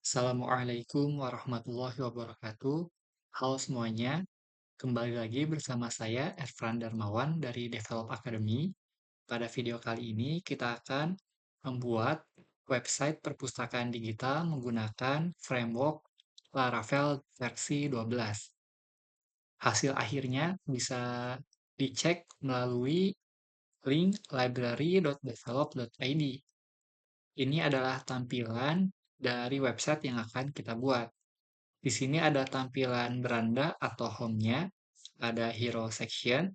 Assalamualaikum warahmatullahi wabarakatuh. Halo semuanya, kembali lagi bersama saya Erfran Darmawan dari Develop Academy. Pada video kali ini kita akan membuat website perpustakaan digital menggunakan framework Laravel versi 12. Hasil akhirnya bisa dicek melalui link library.develop.id. Ini adalah tampilan dari website yang akan kita buat. Di sini ada tampilan beranda atau home-nya, ada hero section,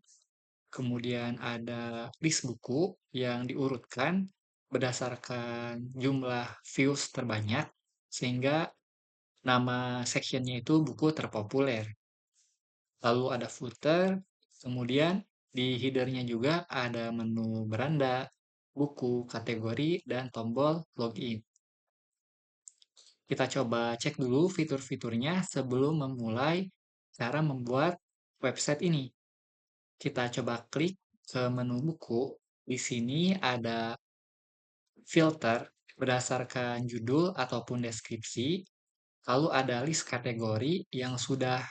kemudian ada list buku yang diurutkan berdasarkan jumlah views terbanyak, sehingga nama sectionnya itu buku terpopuler. Lalu ada footer, kemudian di header-nya juga ada menu beranda, buku, kategori, dan tombol login. Kita coba cek dulu fitur-fiturnya sebelum memulai cara membuat website ini. Kita coba klik ke menu buku. Di sini ada filter berdasarkan judul ataupun deskripsi. Lalu ada list kategori yang sudah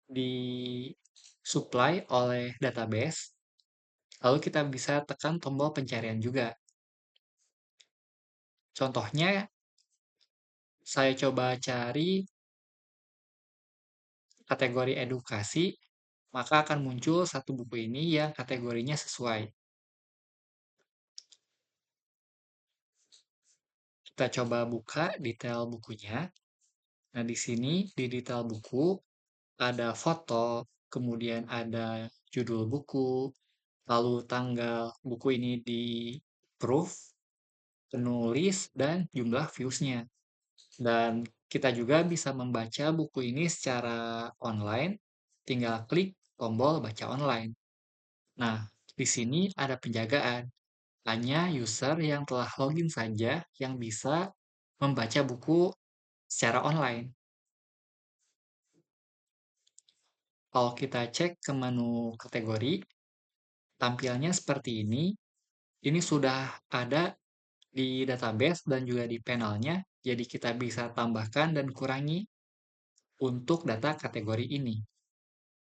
disuplai oleh database. Lalu kita bisa tekan tombol pencarian juga. Contohnya, saya coba cari kategori edukasi, maka akan muncul satu buku ini yang kategorinya sesuai. Kita coba buka detail bukunya. Nah, di sini di detail buku ada foto, kemudian ada judul buku, lalu tanggal buku ini di proof, penulis, dan jumlah views-nya. Dan kita juga bisa membaca buku ini secara online, tinggal klik tombol baca online. Nah, di sini ada penjagaan. Hanya user yang telah login saja yang bisa membaca buku secara online. Kalau kita cek ke menu kategori, tampilnya seperti ini. Ini sudah ada di database dan juga di panelnya, jadi kita bisa tambahkan dan kurangi untuk data kategori ini.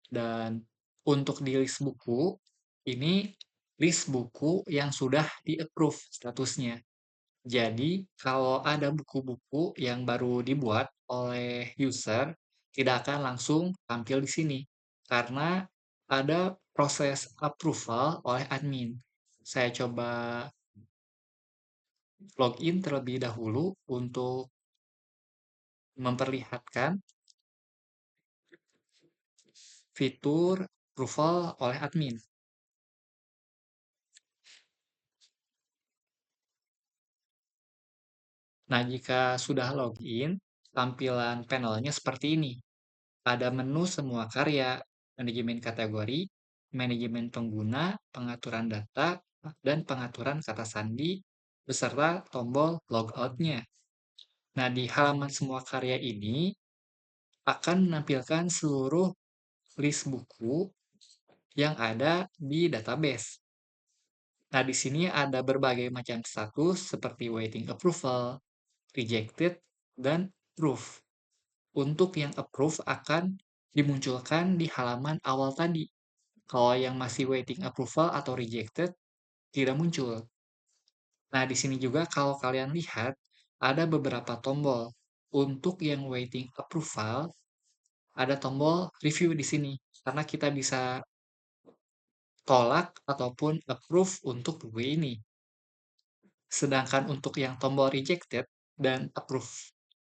Dan untuk di list buku, ini list buku yang sudah di-approve statusnya. Jadi, kalau ada buku-buku yang baru dibuat oleh user, tidak akan langsung tampil di sini, karena ada proses approval oleh admin. Saya coba login terlebih dahulu untuk memperlihatkan fitur approval oleh admin. Nah, jika sudah login, tampilan panelnya seperti ini. Ada menu semua karya, manajemen kategori, manajemen pengguna, pengaturan data, dan pengaturan kata sandi, beserta tombol logout-nya. Nah, di halaman semua karya ini akan menampilkan seluruh list buku yang ada di database. Nah, di sini ada berbagai macam status seperti waiting approval, rejected, dan approved. Untuk yang approve akan dimunculkan di halaman awal tadi. Kalau yang masih waiting approval atau rejected, tidak muncul. Nah, di sini juga kalau kalian lihat, ada beberapa tombol. Untuk yang waiting approval, ada tombol review di sini. Karena kita bisa tolak ataupun approve untuk buku ini. Sedangkan untuk yang tombol rejected dan approve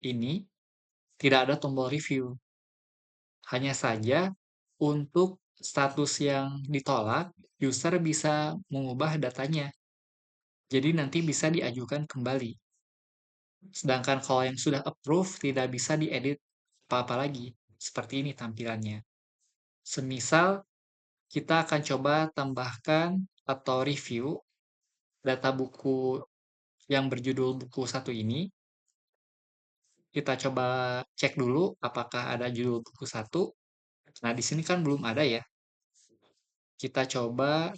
ini, tidak ada tombol review. Hanya saja untuk status yang ditolak, user bisa mengubah datanya. Jadi nanti bisa diajukan kembali. Sedangkan kalau yang sudah approve tidak bisa diedit apa-apa lagi. Seperti ini tampilannya. Semisal kita akan coba tambahkan atau review data buku yang berjudul buku satu ini. Kita coba cek dulu apakah ada judul buku satu. Nah, di sini kan belum ada ya. Kita coba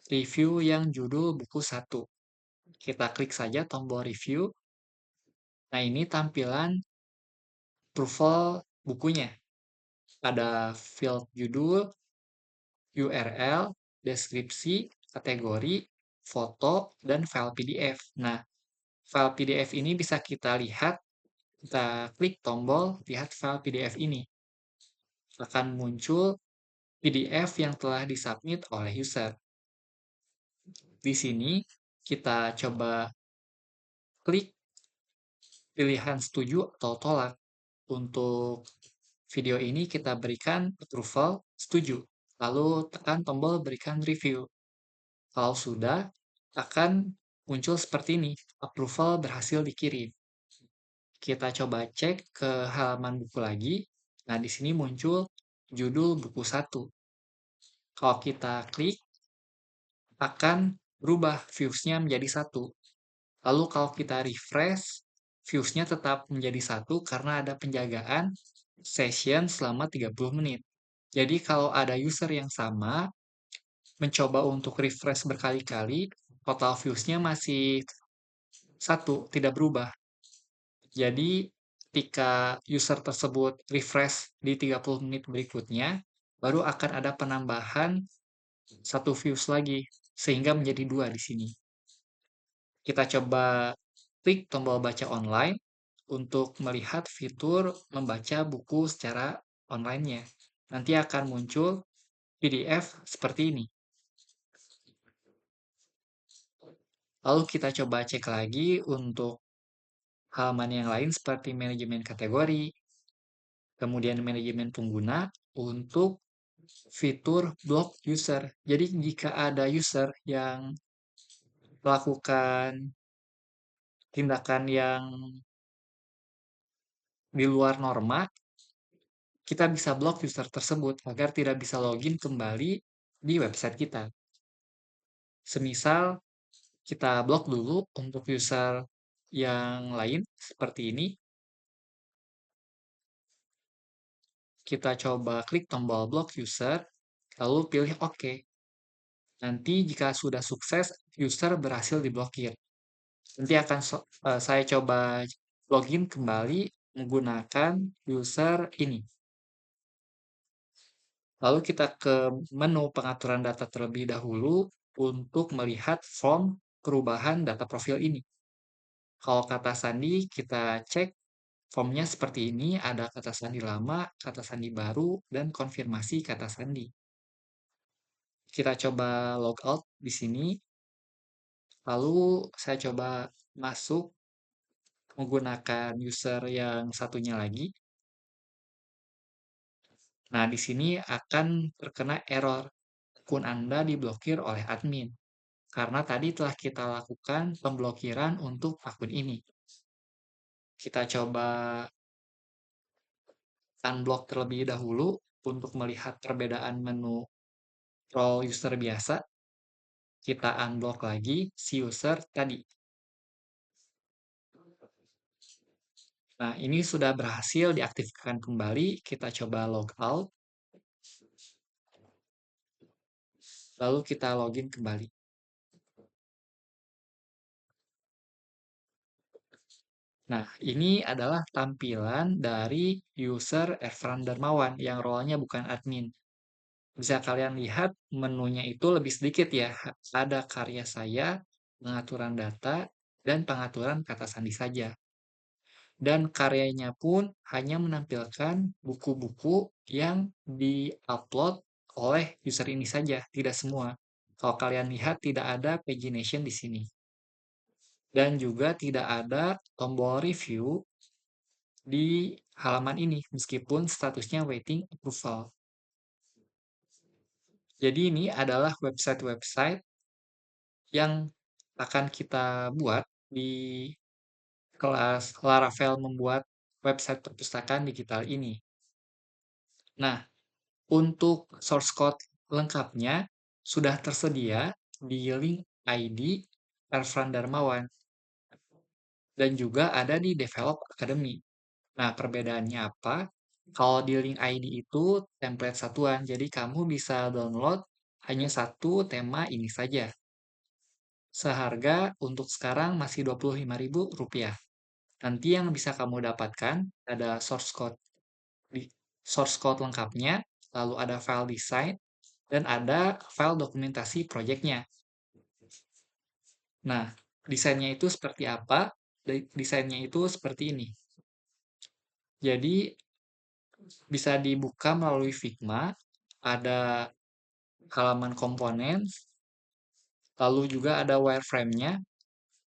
review yang judul buku satu. Kita klik saja tombol review. Nah, ini tampilan profil bukunya. Ada field judul, URL, deskripsi, kategori, foto, dan file PDF. Nah, file PDF ini bisa kita lihat, kita klik tombol lihat file PDF ini. Akan muncul PDF yang telah disubmit oleh user. Di sini kita coba klik pilihan setuju atau tolak. Untuk video ini kita berikan approval setuju, lalu tekan tombol berikan review. Kalau sudah, akan muncul seperti ini, approval berhasil dikirim. Kita coba cek ke halaman buku lagi. Nah, di sini muncul judul buku 1. Kalau kita klik, akan berubah views-nya menjadi 1. Lalu kalau kita refresh, views-nya tetap menjadi 1 karena ada penjagaan session selama 30 menit. Jadi kalau ada user yang sama, mencoba untuk refresh berkali-kali, total views-nya masih 1, tidak berubah. Jadi ketika user tersebut refresh di 30 menit berikutnya, baru akan ada penambahan 1 views lagi, sehingga menjadi 2 di sini. Kita coba klik tombol baca online untuk melihat fitur membaca buku secara online-nya. Nanti akan muncul PDF seperti ini. Lalu kita coba cek lagi untuk halaman yang lain seperti manajemen kategori, kemudian manajemen pengguna untuk fitur block user. Jadi jika ada user yang melakukan tindakan yang di luar norma, kita bisa blok user tersebut agar tidak bisa login kembali di website kita. Semisal kita blok dulu untuk user yang lain seperti ini. Kita coba klik tombol block user, lalu pilih OK. Nanti jika sudah sukses, user berhasil diblokir. Nanti akan saya coba login kembali menggunakan user ini. Lalu kita ke menu pengaturan data terlebih dahulu untuk melihat form perubahan data profil ini. Kalau kata sandi, kita cek formnya seperti ini, ada kata sandi lama, kata sandi baru, dan konfirmasi kata sandi. Kita coba logout di sini, lalu saya coba masuk menggunakan user yang satunya lagi. Nah, di sini akan terkena error. Akun Anda diblokir oleh admin. Karena tadi telah kita lakukan pemblokiran untuk akun ini. Kita coba unblock terlebih dahulu untuk melihat perbedaan menu role user biasa. Kita unblock lagi si user tadi. Nah, ini sudah berhasil diaktifkan kembali. Kita coba logout. Lalu kita login kembali. Nah, ini adalah tampilan dari user Erfran Darmawan yang role-nya bukan admin. Bisa kalian lihat menunya itu lebih sedikit ya. Ada karya saya, pengaturan data, dan pengaturan kata sandi saja. Dan karyanya pun hanya menampilkan buku-buku yang di-upload oleh user ini saja, tidak semua. Kalau kalian lihat, tidak ada pagination di sini. Dan juga tidak ada tombol review di halaman ini, meskipun statusnya waiting approval. Jadi ini adalah website-website yang akan kita buat di kelas Laravel membuat website perpustakaan digital ini. Nah, untuk source code lengkapnya sudah tersedia di link ID Erfran Darmawan dan juga ada di Develop Academy. Nah, perbedaannya apa? Kalau di link ID itu template satuan, jadi kamu bisa download hanya satu tema ini saja. Seharga untuk sekarang masih Rp25.000. Nanti yang bisa kamu dapatkan ada source code lengkapnya, lalu ada file design, dan ada file dokumentasi projectnya. Nah, desainnya itu seperti apa? Desainnya itu seperti ini. Jadi, bisa dibuka melalui Figma, ada halaman komponen, lalu juga ada wireframe-nya.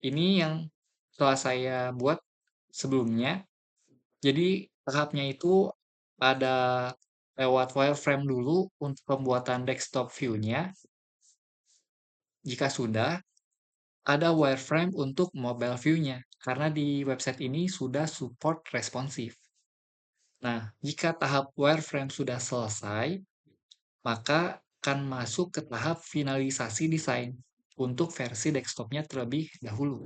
Ini yang telah saya buat sebelumnya. Jadi, tahapnya itu ada lewat wireframe dulu untuk pembuatan desktop view-nya. Jika sudah, ada wireframe untuk mobile view-nya, karena di website ini sudah support responsif. Nah, jika tahap wireframe sudah selesai, maka akan masuk ke tahap finalisasi desain untuk versi desktopnya terlebih dahulu.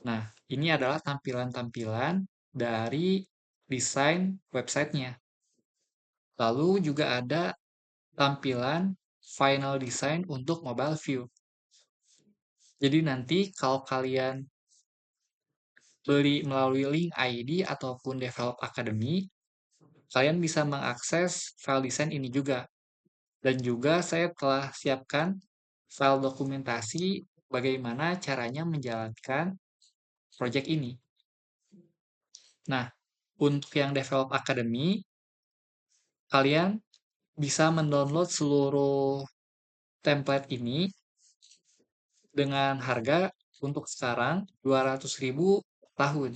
Nah, ini adalah tampilan-tampilan dari desain websitenya. Lalu juga ada tampilan final design untuk mobile view. Jadi nanti kalau kalian beli melalui link ID ataupun Develop Academy, kalian bisa mengakses file desain ini juga. Dan juga saya telah siapkan file dokumentasi bagaimana caranya menjalankan project ini. Nah, untuk yang Develop Academy, kalian bisa mendownload seluruh template ini dengan harga untuk sekarang 200.000 tahun.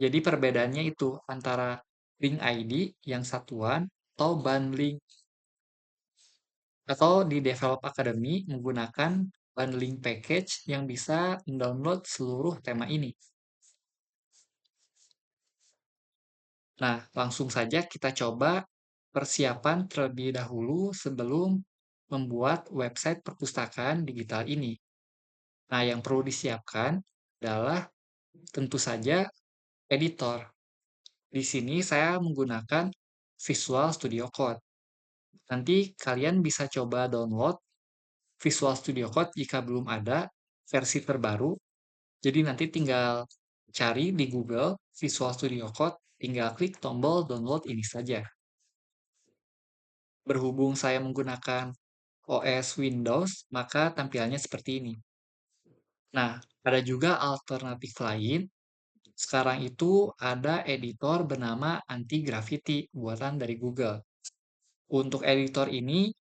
Jadi perbedaannya itu antara link ID yang satuan atau bundling, atau di Develop Academy menggunakan bundling package yang bisa mendownload seluruh tema ini. Nah, langsung saja kita coba persiapan terlebih dahulu sebelum membuat website perpustakaan digital ini. Nah, yang perlu disiapkan adalah tentu saja editor. Di sini saya menggunakan Visual Studio Code. Nanti kalian bisa coba download Visual Studio Code jika belum ada versi terbaru. Jadi nanti tinggal cari di Google Visual Studio Code, tinggal klik tombol download ini saja. Berhubung saya menggunakan OS Windows, maka tampilannya seperti ini. Nah, ada juga alternatif lain. Sekarang itu ada editor bernama Anti-Gravity buatan dari Google. Untuk editor ini,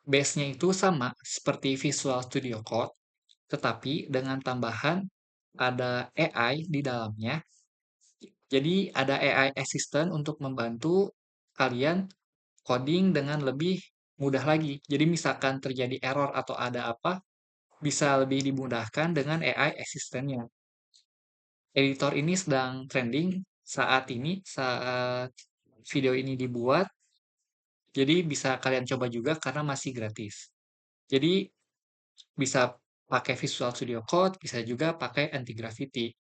base-nya itu sama seperti Visual Studio Code, tetapi dengan tambahan ada AI di dalamnya. Jadi ada AI assistant untuk membantu kalian coding dengan lebih mudah lagi. Jadi misalkan terjadi error atau ada apa, bisa lebih dimudahkan dengan AI assistant-nya. Editor ini sedang trending saat ini, saat video ini dibuat. Jadi bisa kalian coba juga karena masih gratis. Jadi bisa pakai Visual Studio Code, bisa juga pakai Anti-Gravity.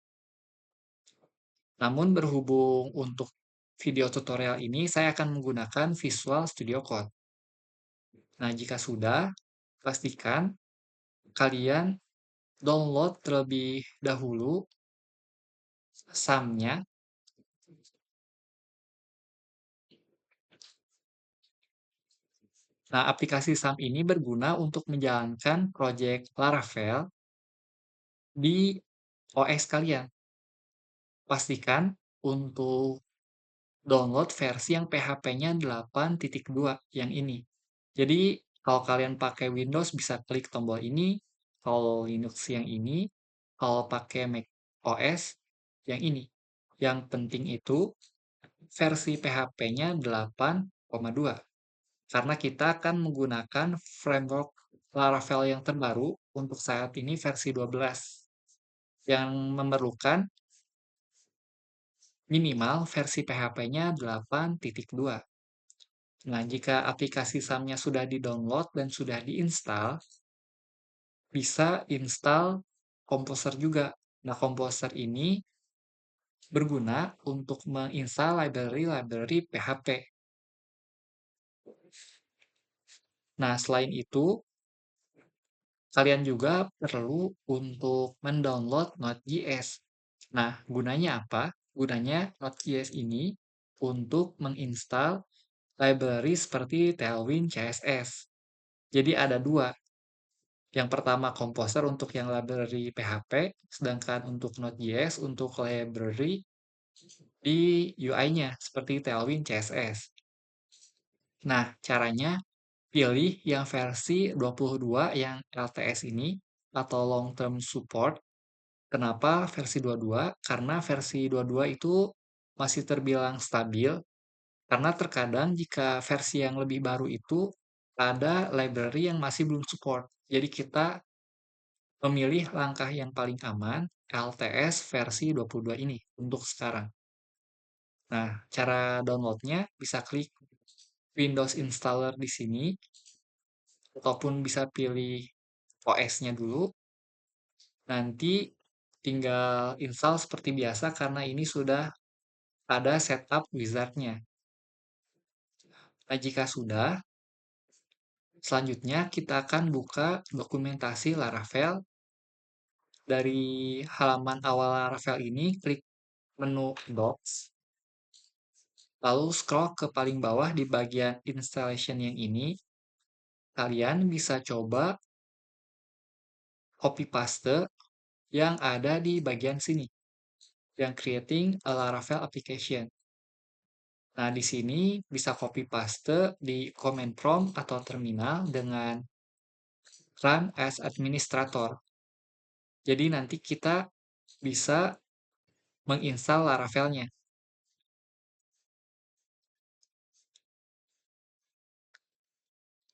Namun berhubung untuk video tutorial ini, saya akan menggunakan Visual Studio Code. Nah, jika sudah, pastikan kalian download terlebih dahulu SAM-nya. Nah, aplikasi SAM ini berguna untuk menjalankan proyek Laravel di OS kalian. Pastikan untuk download versi yang PHP-nya 8.2 yang ini. Jadi, kalau kalian pakai Windows bisa klik tombol ini, kalau Linux yang ini, kalau pakai Mac OS yang ini. Yang penting itu versi PHP-nya 8,2. Karena kita akan menggunakan framework Laravel yang terbaru untuk saat ini versi 12 yang memerlukan minimal versi PHP-nya 8.2. Nah, jika aplikasi SAM-nya sudah di-download dan sudah diinstal, bisa install Composer juga. Nah, Composer ini berguna untuk menginstal library-library PHP. Nah, selain itu, kalian juga perlu untuk mendownload Node.js. Nah, gunanya apa? Gunanya Node.js ini untuk menginstal library seperti Tailwind CSS. Jadi ada dua. Yang pertama Composer untuk yang library PHP, sedangkan untuk Node.js untuk library di UI-nya seperti Tailwind CSS. Nah, caranya pilih yang versi 22 yang LTS ini atau Long Term Support. Kenapa versi 22? Karena versi 22 itu masih terbilang stabil, karena terkadang jika versi yang lebih baru itu ada library yang masih belum support. Jadi kita memilih langkah yang paling aman, LTS versi 22 ini untuk sekarang. Nah, cara downloadnya bisa klik Windows Installer di sini, ataupun bisa pilih OS-nya dulu. Nanti tinggal install seperti biasa karena ini sudah ada setup wizard-nya. Nah, jika sudah, selanjutnya kita akan buka dokumentasi Laravel. Dari halaman awal Laravel ini, klik menu Docs, lalu scroll ke paling bawah di bagian installation yang ini. Kalian bisa coba copy paste yang ada di bagian sini, yang creating a Laravel application. Nah, di sini bisa copy paste di command prompt atau terminal dengan run as administrator. Jadi nanti kita bisa menginstal Laravelnya.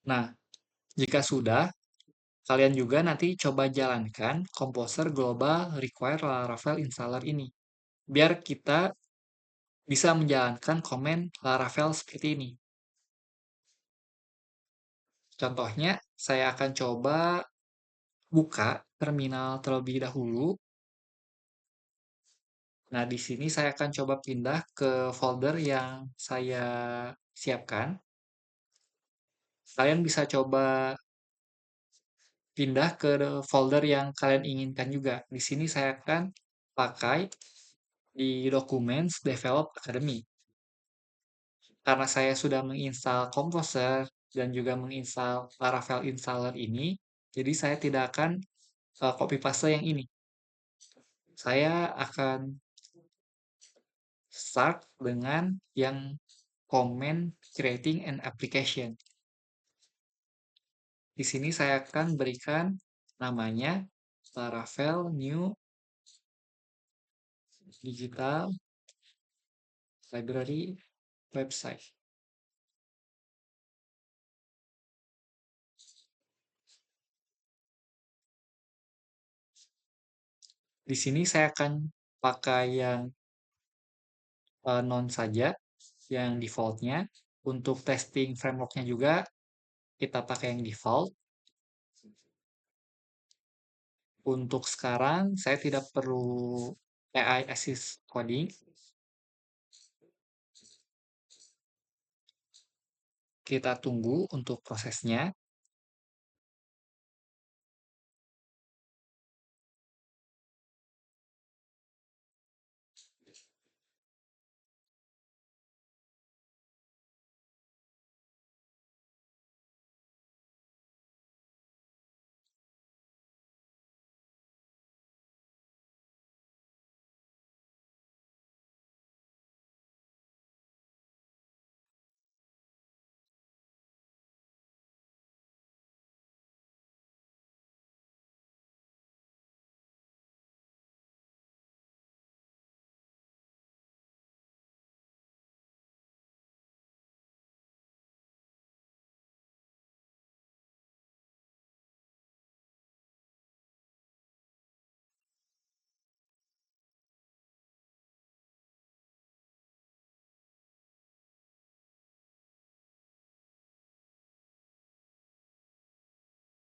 Nah, jika sudah, kalian juga nanti coba jalankan Composer Global Require Laravel Installer ini. Biar kita bisa menjalankan komen Laravel seperti ini. Contohnya, saya akan coba buka terminal terlebih dahulu. Nah, di sini saya akan coba pindah ke folder yang saya siapkan. Kalian bisa coba pindah ke folder yang kalian inginkan juga. Di sini saya akan pakai di Documents Develop Academy. Karena saya sudah menginstal Composer dan juga menginstal Laravel Installer ini, jadi saya tidak akan copy paste yang ini. Saya akan start dengan yang comment creating an application. Di sini saya akan berikan namanya Laravel New Digital Library Website. Di sini saya akan pakai yang non saja, yang defaultnya. Untuk testing frameworknya juga kita pakai yang default. Untuk sekarang saya tidak perlu AI assist coding. Kita tunggu untuk prosesnya.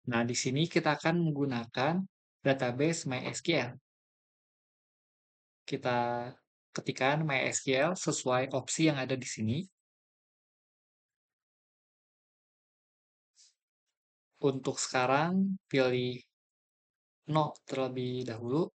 Nah, di sini kita akan menggunakan database MySQL. Kita ketikkan MySQL sesuai opsi yang ada di sini. Untuk sekarang, pilih no terlebih dahulu.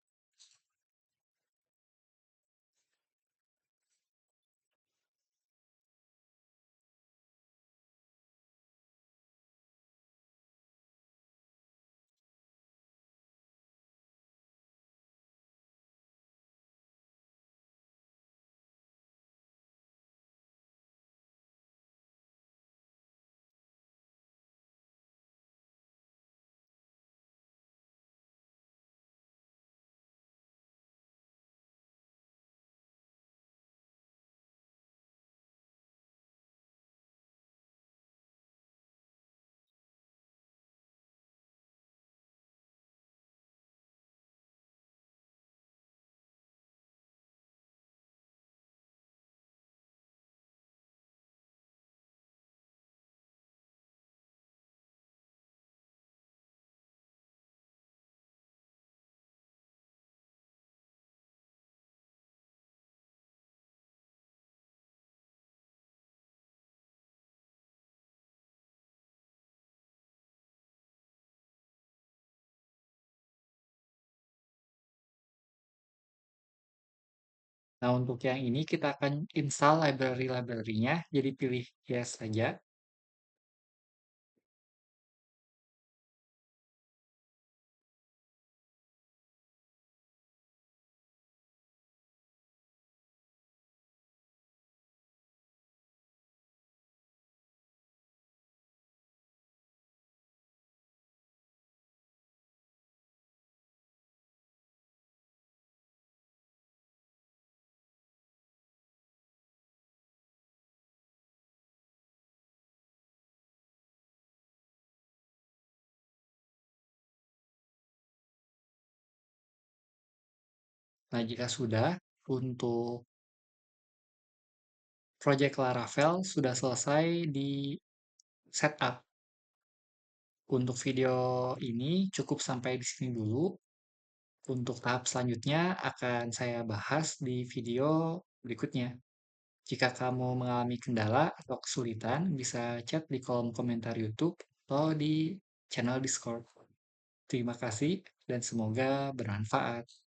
Nah, untuk yang ini kita akan install library-nya, jadi pilih yes saja. Nah, jika sudah, untuk project Laravel sudah selesai di setup. Untuk video ini cukup sampai di sini dulu. Untuk tahap selanjutnya akan saya bahas di video berikutnya. Jika kamu mengalami kendala atau kesulitan, bisa chat di kolom komentar YouTube atau di channel Discord. Terima kasih dan semoga bermanfaat.